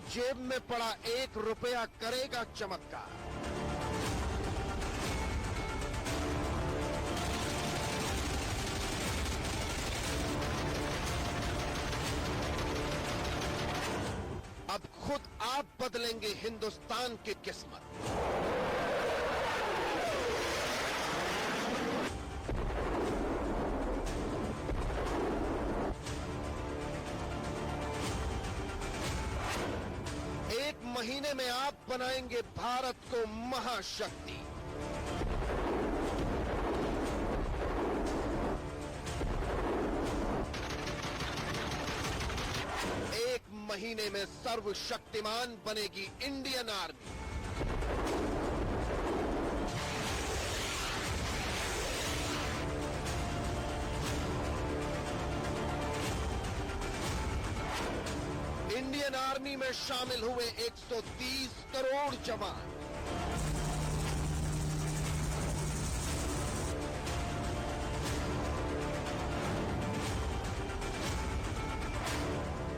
जेब में पड़ा 1 रुपया करेगा चमत्कार। अब खुद आप बदलेंगे हिंदुस्तान की किस्मत। एक महीने में आप बनाएंगे भारत को महाशक्ति। एक महीने में सर्वशक्तिमान बनेगी इंडियन आर्मी। इंडियन आर्मी में शामिल हुए 130 करोड़ जवान।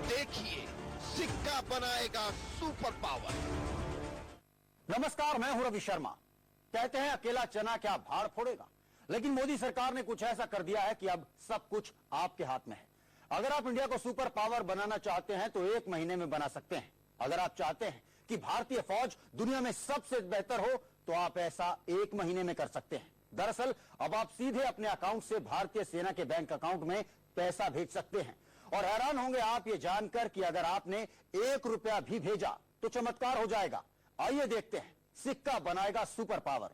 देखिए, सिक्का बनाएगा सुपर पावर। नमस्कार, मैं हूं रवि शर्मा। कहते हैं अकेला चना क्या भाड़ फोड़ेगा, लेकिन मोदी सरकार ने कुछ ऐसा कर दिया है कि अब सब कुछ आपके हाथ में है। अगर आप इंडिया को सुपर पावर बनाना चाहते हैं तो 1 महीने में बना सकते हैं। अगर आप चाहते हैं कि भारतीय फौज दुनिया में सबसे बेहतर हो तो आप ऐसा 1 महीने में कर सकते हैं। दरअसल अब आप सीधे अपने अकाउंट से भारतीय सेना के बैंक अकाउंट में पैसा भेज सकते हैं। और हैरान होंगे आप ये जानकर कि अगर आपने 1 रुपया भी भेजा तो चमत्कार हो जाएगा। आइए देखते हैं, सिक्का बनाएगा सुपर पावर।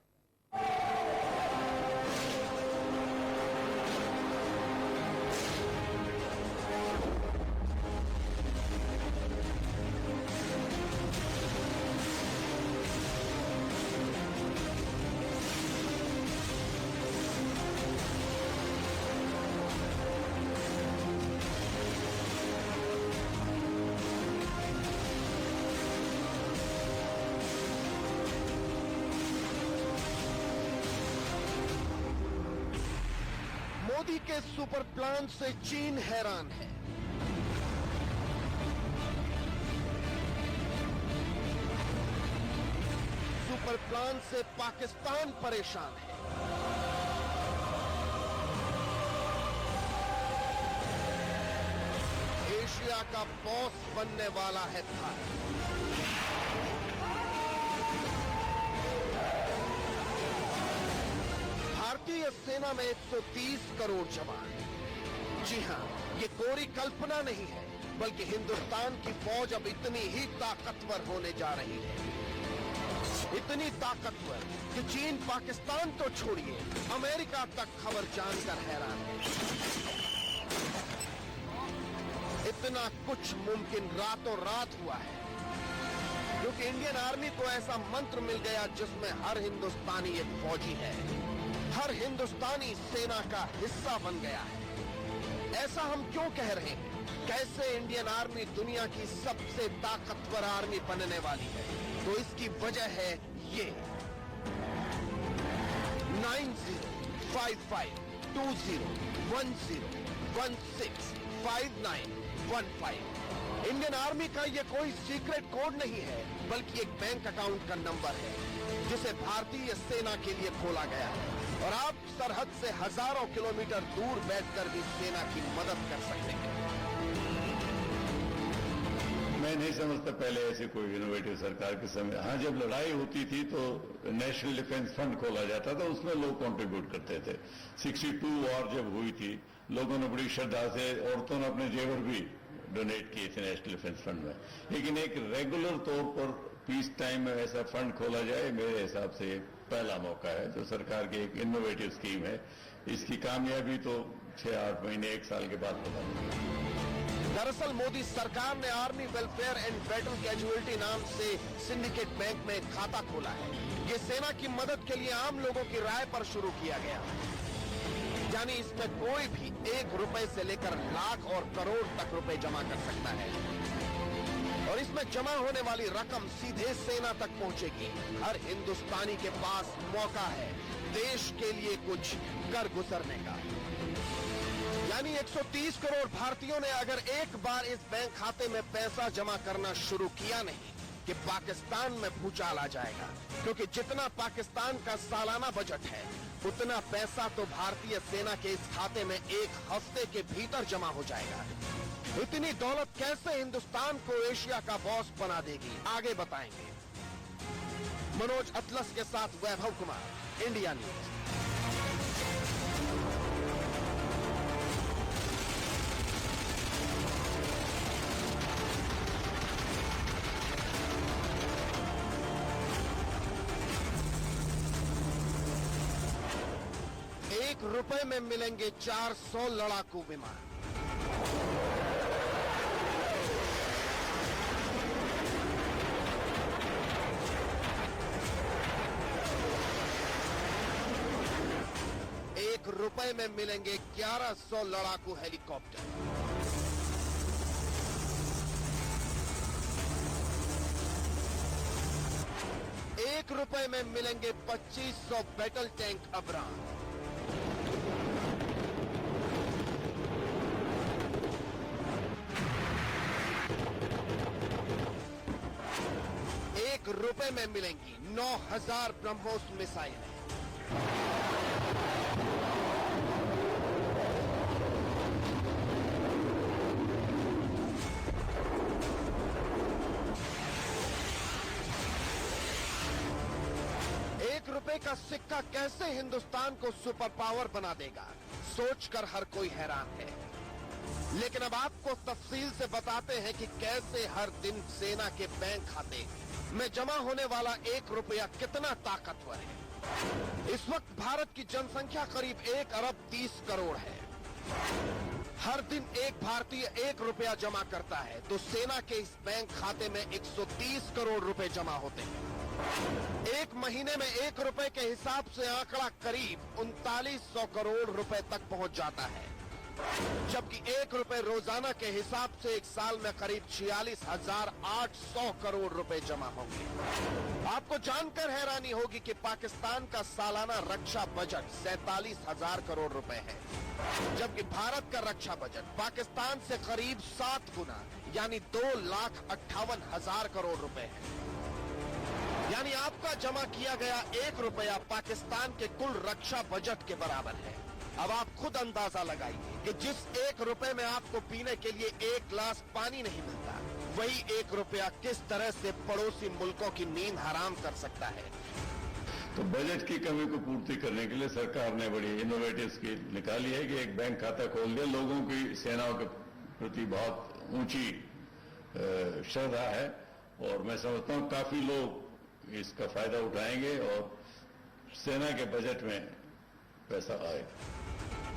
मोदी के सुपर प्लान से चीन हैरान है। सुपर प्लान से पाकिस्तान परेशान है। एशिया का बॉस बनने वाला है भारत। भारतीय सेना में 130 करोड़ जवान। जी हां, ये कोरी कल्पना नहीं है, बल्कि हिंदुस्तान की फौज अब इतनी ही ताकतवर होने जा रही है। इतनी ताकतवर कि चीन पाकिस्तान तो छोड़िए, अमेरिका तक खबर जानकर हैरान है। इतना कुछ मुमकिन रातों रात हुआ है क्योंकि इंडियन आर्मी को ऐसा मंत्र मिल गया जिसमें हर हिंदुस्तानी एक फौजी है। हर हिंदुस्तानी सेना का हिस्सा बन गया है। ऐसा हम क्यों कह रहे हैं? कैसे इंडियन आर्मी दुनिया की सबसे ताकतवर आर्मी बनने वाली है? तो इसकी वजह है ये 905520165915। इंडियन आर्मी का ये कोई सीक्रेट कोड नहीं है, बल्कि एक बैंक अकाउंट का नंबर है जिसे भारतीय सेना के लिए खोला गया है। और आप सरहद से हजारों किलोमीटर दूर बैठकर भी सेना की मदद कर सकते हैं। मैं नहीं समझता पहले ऐसे कोई इनोवेटिव सरकार के समय। हाँ, जब लड़ाई होती थी तो नेशनल डिफेंस फंड खोला जाता था, उसमें लोग कंट्रीब्यूट करते थे। 62 वॉर जब हुई थी, लोगों ने बड़ी श्रद्धा से, औरतों ने अपने जेवर भी डोनेट किए थे नेशनल डिफेंस फंड में। लेकिन एक रेगुलर तौर पर पीस टाइम में ऐसा फंड खोला जाए, मेरे हिसाब से पहला मौका है। जो सरकार की एक इनोवेटिव स्कीम है, इसकी कामयाबी तो 6-8 महीने 1 साल के बाद पता नहीं। दरअसल मोदी सरकार ने army welfare and battle casualty नाम से सिंडिकेट बैंक में एक खाता खोला है। ये सेना की मदद के लिए आम लोगों की राय पर शुरू किया गया है। यानी इसमें कोई भी 1 रुपए से लेकर लाख और करोड़ तक रुपए जमा कर सकता है और इसमें जमा होने वाली रकम सीधे सेना तक पहुंचेगी। हर हिंदुस्तानी के पास मौका है देश के लिए कुछ कर गुजरने का। यानी 130 करोड़ भारतीयों ने अगर एक बार इस बैंक खाते में पैसा जमा करना शुरू किया नहीं कि पाकिस्तान में भूचाल आ जाएगा, क्योंकि जितना पाकिस्तान का सालाना बजट है उतना पैसा तो भारतीय सेना के इस खाते में एक हफ्ते के भीतर जमा हो जाएगा। इतनी दौलत कैसे हिंदुस्तान को एशिया का बॉस बना देगी, आगे बताएंगे। मनोज अतलस के साथ वैभव कुमार, इंडिया न्यूज। ₹1 में मिलेंगे 400 लड़ाकू विमान। ₹1 में मिलेंगे 1100 लड़ाकू हेलीकॉप्टर। ₹1 में मिलेंगे 2500 बैटल टैंक अब्राम। ₹1 में मिलेंगी 9000 ब्रह्मोस मिसाइलें। ₹1 का सिक्का कैसे हिंदुस्तान को सुपर पावर बना देगा, सोचकर हर कोई हैरान है। लेकिन अब आपको तफसील से बताते हैं कि कैसे हर दिन सेना के बैंक खाते में जमा होने वाला ₹1 कितना ताकतवर है। इस वक्त भारत की जनसंख्या करीब 1 अरब 30 करोड़ है। हर दिन एक भारतीय ₹1 जमा करता है तो सेना के इस बैंक खाते में 130 करोड़ रुपए जमा होते हैं। एक महीने में ₹1 के हिसाब से आंकड़ा करीब 3900 करोड़ रुपए तक पहुंच जाता है, जबकि ₹1 रोजाना के हिसाब से एक साल में करीब 46,800 करोड़ रुपए जमा होंगे। आपको जानकर हैरानी होगी कि पाकिस्तान का सालाना रक्षा बजट 47,000 करोड़ रुपए है, जबकि भारत का रक्षा बजट पाकिस्तान से करीब 7 गुना यानी 2,58,000 करोड़ रुपए है। यानी आपका जमा किया गया ₹1 पाकिस्तान के कुल रक्षा बजट के बराबर है। अब आप खुद अंदाजा लगाइए कि जिस ₹1 में आपको पीने के लिए 1 गिलास पानी नहीं मिलता, वही ₹1 किस तरह से पड़ोसी मुल्कों की नींद हराम कर सकता है। तो बजट की कमी को पूर्ति करने के लिए सरकार ने बड़ी इनोवेटिव स्कीम निकाली है कि एक बैंक खाता खोल दिया। लोगों की सेनाओं के प्रति बहुत ऊंची श्रद्धा है और मैं समझता हूं काफी लोग इसका फायदा उठाएंगे और सेना के बजट में पैसा आएगा।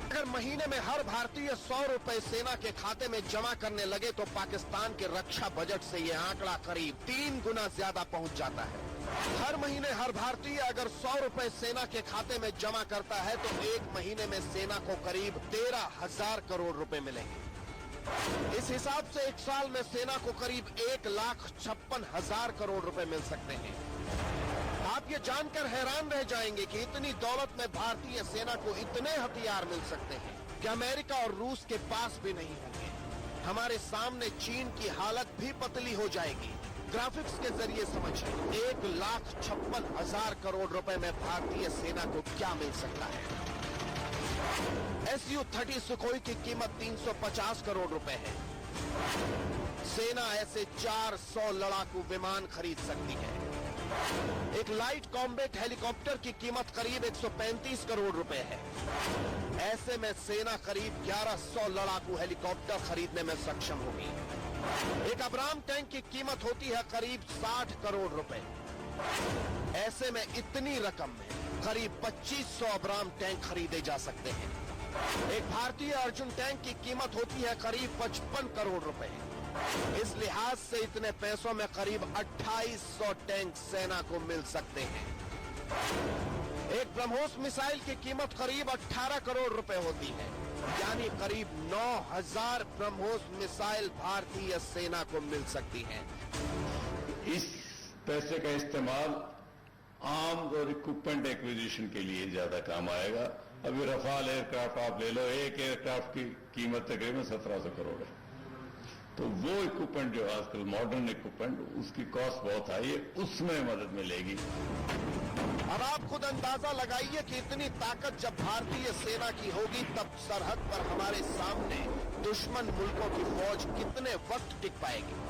अगर महीने में हर भारतीय ₹100 सेना के खाते में जमा करने लगे तो पाकिस्तान के रक्षा बजट से यह आंकड़ा करीब 3 गुना ज्यादा पहुंच जाता है। हर महीने हर भारतीय अगर ₹100 सेना के खाते में जमा करता है तो एक महीने में सेना को करीब 13,000 करोड़ रुपए मिलेंगे। इस हिसाब से एक साल में सेना को करीब 1,56,000 करोड़ रुपए मिल सकते हैं। आप ये जानकर हैरान रह जाएंगे कि इतनी दौलत में भारतीय सेना को इतने हथियार मिल सकते हैं कि अमेरिका और रूस के पास भी नहीं होंगे। हमारे सामने चीन की हालत भी पतली हो जाएगी। ग्राफिक्स के जरिए समझिए 1,56,000 करोड़ रुपए में भारतीय सेना को क्या मिल सकता है। Su-30 सुखोई की कीमत 350 करोड़ रुपए है। सेना ऐसे 400 लड़ाकू विमान खरीद सकती है। एक लाइट कॉम्बैट हेलीकॉप्टर की कीमत करीब 135 करोड़ रुपए है। ऐसे में सेना करीब 1100 लड़ाकू हेलीकॉप्टर खरीदने में सक्षम होगी। एक अब्राम टैंक की कीमत होती है करीब 60 करोड़ रुपए। ऐसे में इतनी रकम में करीब 2500 अब्राम टैंक खरीदे जा सकते हैं। एक भारतीय अर्जुन टैंक की कीमत होती है करीब 55 करोड़ रुपए। इस लिहाज से इतने पैसों में करीब 2800 टैंक सेना को मिल सकते हैं। एक ब्रह्मोस मिसाइल की कीमत करीब 18 करोड़ रुपए होती है, यानी करीब 9000 ब्रह्मोस मिसाइल भारतीय सेना को मिल सकती हैं। इस पैसे का इस्तेमाल आर्म्स और इक्विपमेंट एक्विजिशन के लिए ज्यादा काम आएगा। अभी रफाल एयरक्राफ्ट आप ले लो, एक एयरक्राफ्ट की कीमत तकरीबन 1700 करोड़ है। तो वो इक्विपमेंट जो आजकल मॉडर्न इक्विपमेंट, उसकी कॉस्ट बहुत हाई है, उसमें मदद मिलेगी। अब आप खुद अंदाजा लगाइए कि इतनी ताकत जब भारतीय सेना की होगी, तब सरहद पर हमारे सामने दुश्मन मुल्कों की फौज कितने वक्त टिक पाएगी।